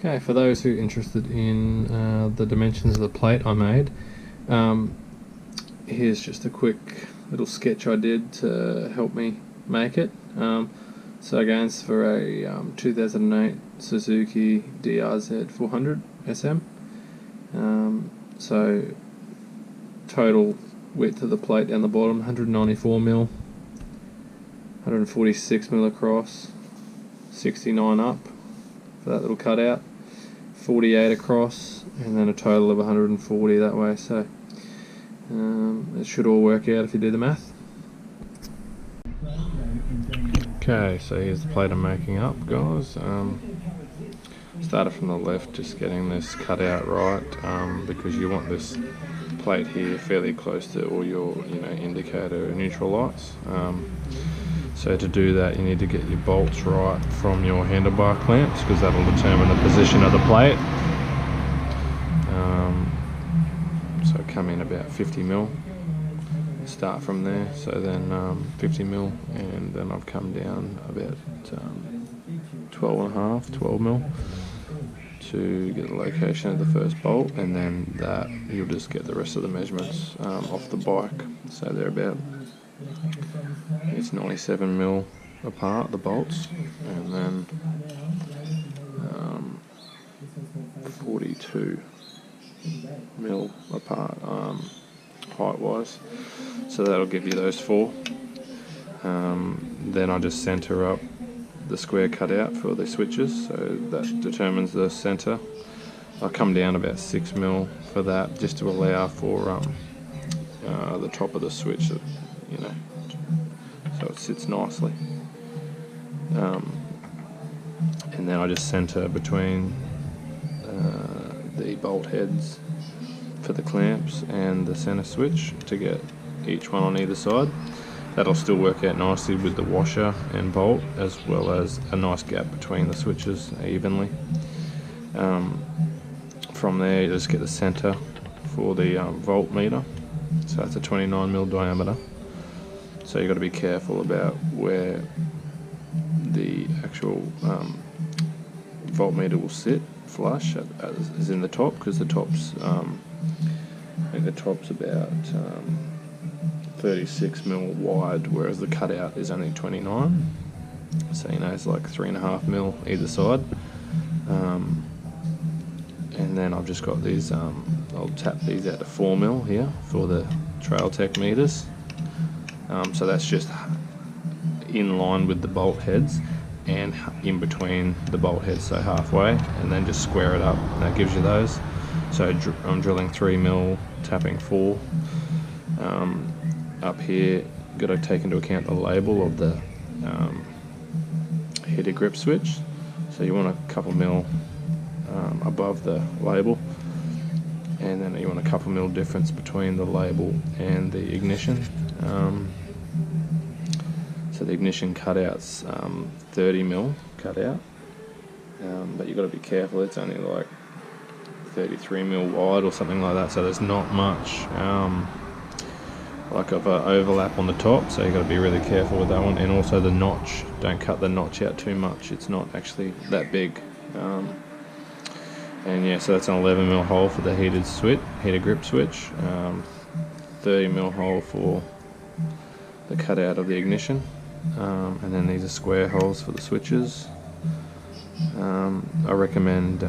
Okay, for those who are interested in the dimensions of the plate I made, here's just a quick little sketch I did to help me make it. So again, it's for a 2008 Suzuki DRZ400 SM. So total width of the plate down the bottom, 194mm, 146mm across, 69 up for that little cutout, 48 across, and then a total of 140 that way. So it should all work out if you do the math. Okay, so here's the plate I'm making up, guys. Started from the left, just getting this cut out right, because you want this plate here fairly close to all your indicator and neutral lights. So to do that, you need to get your bolts right from your handlebar clamps, because that'll determine the position of the plate. So come in about 50mm, start from there, so then 50mm, and then I've come down about 12mm to get the location of the first bolt, and then that you'll just get the rest of the measurements off the bike. So they're about, it's 97mm apart, the bolts, and then 42mm apart height wise. So that'll give you those four. Then I just center up the square cutout for the switches, so that determines the center. I'll come down about 6mm for that, just to allow for the top of the switch, so it sits nicely. And then I just center between the bolt heads for the clamps and the center switch to get each one on either side. That'll still work out nicely with the washer and bolt, as well as a nice gap between the switches evenly. From there, you just get the center for the voltmeter. So that's a 29mm diameter. So you've got to be careful about where the actual voltmeter will sit flush as in the top, because the top's I think the top's about 36mm wide, whereas the cutout is only 29. So it's like 3.5mm either side. And then I've just got these, I'll tap these out to 4mm here for the Trail Tech meters. So that's just in line with the bolt heads and in between the bolt heads, so halfway, and then just square it up, and that gives you those. So I'm drilling 3mm, tapping 4. Up here, got to take into account the label of the heater grip switch. So you want a couple mil above the label, and then you want a couple mil difference between the label and the ignition. So the ignition cutout's 30mm cutout, but you've got to be careful. It's only like 33mm wide or something like that, so there's not much like of an overlap on the top, so you've got to be really careful with that one. And also the notch, don't cut the notch out too much, it's not actually that big. And yeah, so that's an 11mm hole for the heater grip switch, 30mm hole for the cutout of the ignition, and then these are square holes for the switches. I recommend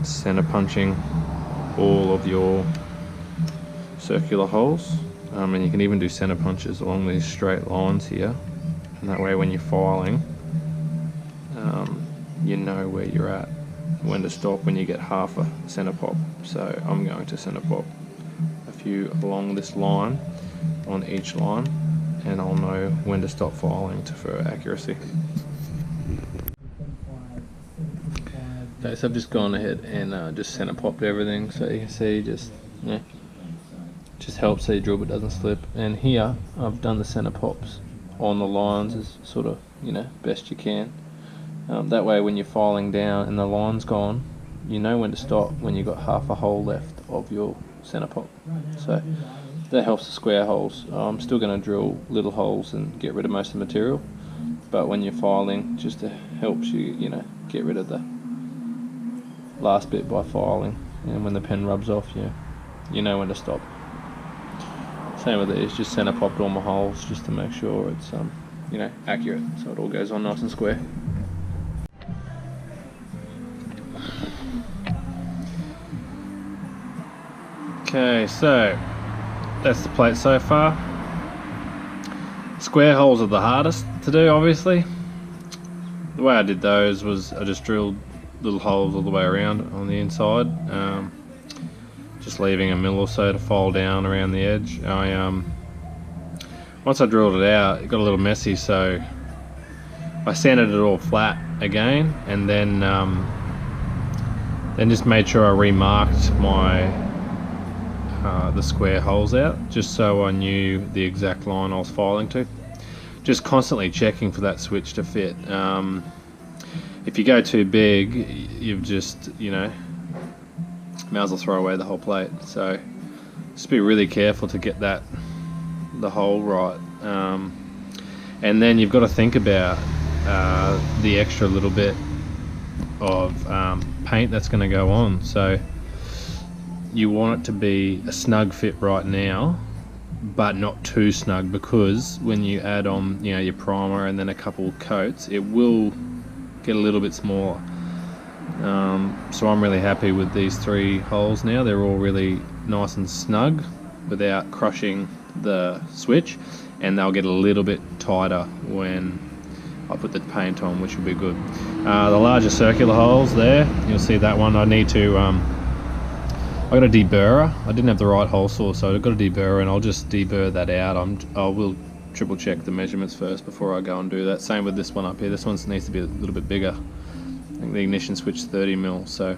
center punching all of your circular holes, and you can even do center punches along these straight lines here, and that way when you're filing, you know where you're at, when to stop when you get half a center pop. So I'm going to center pop a few along this line on each line, and I'll know when to stop filing for accuracy. Okay, so I've just gone ahead and just center popped everything, so you can see just helps so your drill bit doesn't slip. And here I've done the center pops on the lines as sort of best you can. That way when you're filing down and the line's gone, you know when to stop when you've got half a hole left of your center pop. So that helps the square holes. I'm still going to drill little holes and get rid of most of the material, but when you're filing, just helps you get rid of the last bit by filing, and when the pen rubs off, you know when to stop. Same with these, just centre popped all my holes just to make sure it's accurate, so it all goes on nice and square. Okay, so that's the plate so far. Square holes are the hardest to do, obviously. The way I did those was I just drilled little holes all the way around on the inside, just leaving a mil or so to file down around the edge. Once I drilled it out, it got a little messy, so I sanded it all flat again, and then just made sure I remarked the square holes out, just so I knew the exact line I was filing to. Just constantly checking for that switch to fit. If you go too big, you've just, might as well throw away the whole plate. So just be really careful to get the hole right. And then you've got to think about the extra little bit of paint that's going to go on. So you want it to be a snug fit right now, but not too snug, because when you add on your primer and then a couple coats, it will get a little bit smaller. So I'm really happy with these 3 holes now. They're all really nice and snug without crushing the switch, and they'll get a little bit tighter when I put the paint on, which will be good. The larger circular holes there, you'll see that one. I need to I got a deburrer. I didn't have the right hole saw, so I've got a deburrer, and I'll just deburr that out. I will triple check the measurements first before I go and do that. Same with this one up here. This one needs to be a little bit bigger. I think the ignition switch is 30 mil, so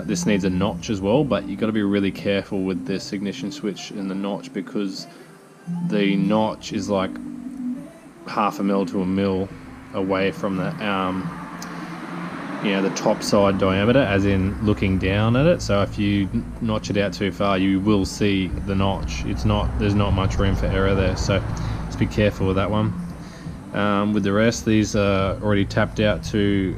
this needs a notch as well, but you've got to be really careful with this ignition switch and the notch, because the notch is like half a mil to a mil away from the the top side diameter, as in looking down at it. So if you notch it out too far, you will see the notch. There's not much room for error there, so just be careful with that one. With the rest, these are already tapped out to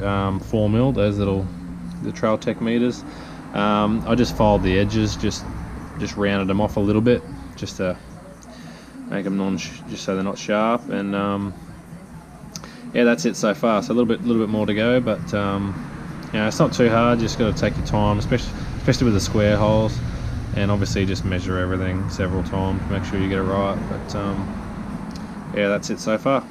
4 mil, the Trail Tech meters. I just filed the edges, just rounded them off a little bit, just to make them just so they're not sharp. And yeah, that's it so far. So a little bit more to go, but it's not too hard. Just got to take your time, especially with the square holes, and obviously just measure everything several times, make sure you get it right. But yeah, that's it so far.